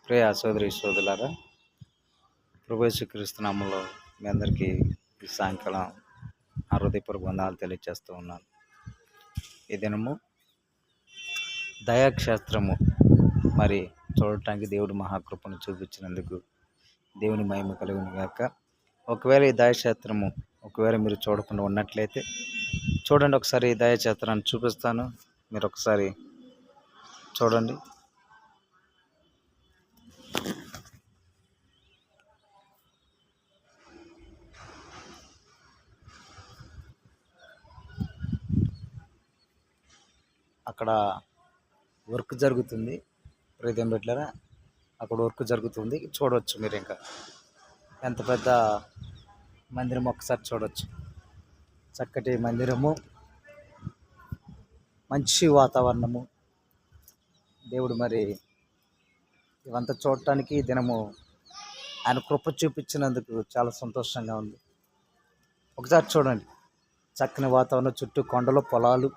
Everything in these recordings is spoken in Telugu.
ప్రియ సోదరి సోదరులారా, ప్రభు యేసుక్రీస్తు నామములో మీ అందరికీ ఈ సాయంకాలం నా హృదయపూర్వక వందనాలు తెలియజేస్తూ ఉన్నాను. ఈ దినము దయాక్షేత్రము మరి చూడటానికి దేవుడు మహాకృపను చూపించినందుకు దేవుని మహిమ కలుగును గాక. ఒకవేళ ఈ దయాక్షేత్రము మీరు చూడకుండా ఉన్నట్లయితే చూడండి, ఒకసారి ఈ దయాక్షేత్రాన్ని చూపిస్తాను, మీరు ఒకసారి చూడండి. అక్కడ వర్క్ జరుగుతుంది, ప్రీతం పెట్టారా, అక్కడ వర్క్ జరుగుతుంది, చూడవచ్చు. మీరు ఇంకా ఎంత పెద్ద మందిరం ఒకసారి చూడవచ్చు. చక్కటి మందిరము, మంచి వాతావరణము. దేవుడు మరి ఇవంతా చూడటానికి దినము ఆయన కృప చూపించినందుకు చాలా సంతోషంగా ఉంది. ఒకసారి చూడండి, చక్కని వాతావరణం, చుట్టూ కొండలు, పొలాలు.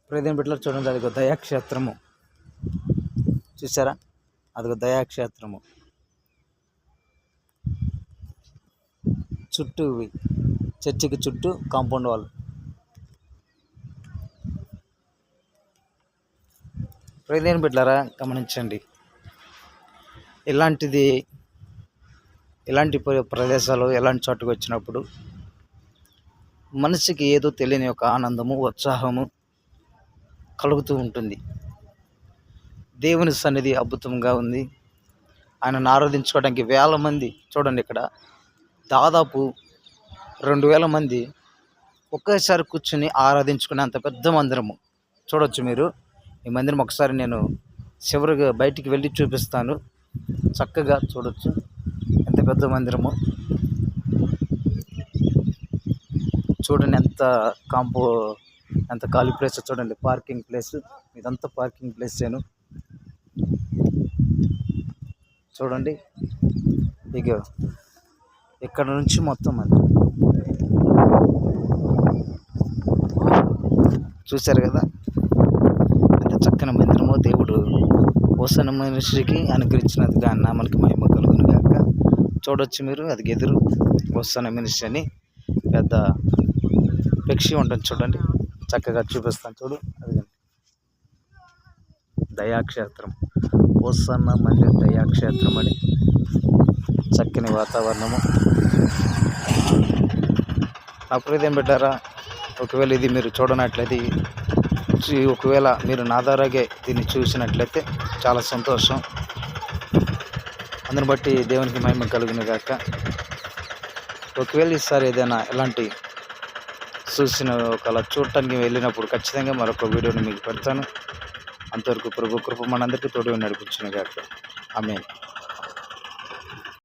ప్రీతం బిడ్డలు చూడండి, అదిగో దయాక్షేత్రము చూసారా, అదిగో దయాక్షేత్రము. చుట్టూ చర్చికి చుట్టూ కాంపౌండ్ వాళ్ళు. ప్రీతం బిడ్డలారా, గమనించండి, ఇలాంటి ప్రదేశాలు, ఎలాంటి చోటుకు వచ్చినప్పుడు మనసుకి ఏదో తెలియని ఒక ఆనందము, ఉత్సాహము కలుగుతూ ఉంటుంది. దేవుని సన్నిధి అద్భుతంగా ఉంది. ఆయనను ఆరాధించుకోవడానికి వేల మంది, చూడండి ఇక్కడ దాదాపు 2000 మంది ఒకేసారి కూర్చుని ఆరాధించుకునే అంత పెద్ద మందిరము చూడవచ్చు. మీరు ఈ మందిరం ఒకసారి నేను చివరిగా బయటికి వెళ్ళి చూపిస్తాను, చక్కగా చూడవచ్చు ఎంత పెద్ద మందిరము. చూడండి ఎంత ఖాళీ ప్లేస్ చూడండి, పార్కింగ్ ప్లేస్, ఇదంతా పార్కింగ్ ప్లేస్. చూడండి, ఇక ఇక్కడ నుంచి మొత్తం మందిరం చూశారు కదా, ఎంత చక్కని మందిరమో. దేవుడు హోసన్న మనిషికి అనుగ్రహించినందుకు ఆయన నామానికి మహిమ కలుగును గాక. చూడవచ్చు మీరు, అది ఎదురు హోసన్న మనిషి అని పెద్ద ఫ్లెక్సీ ఉంటుంది. చూడండి, చక్కగా చూపిస్తాను, చూడు. అది దయాక్షేత్రం, హోసన్న మందిర్ దయాక్షేత్రం అని. చక్కని వాతావరణము. నా ప్రీతం పెట్టారా, ఒకవేళ ఇది మీరు చూడనట్లయితే, ఒకవేళ మీరు నా ద్వారాగే దీన్ని చూసినట్లయితే చాలా సంతోషం. అందుని బట్టి దేవునికి మహిమ కలుగును గాక. ఒకవేళ ఈసారి ఏదైనా ఇలాంటి ఒకలా చూడటానికి వెళ్ళినప్పుడు ఖచ్చితంగా మరొక వీడియోని మీకు పెడతాను. అంతవరకు ప్రభు కృప మనందరికీ తోడుగా నడిపించును గాక. ఆమేన్.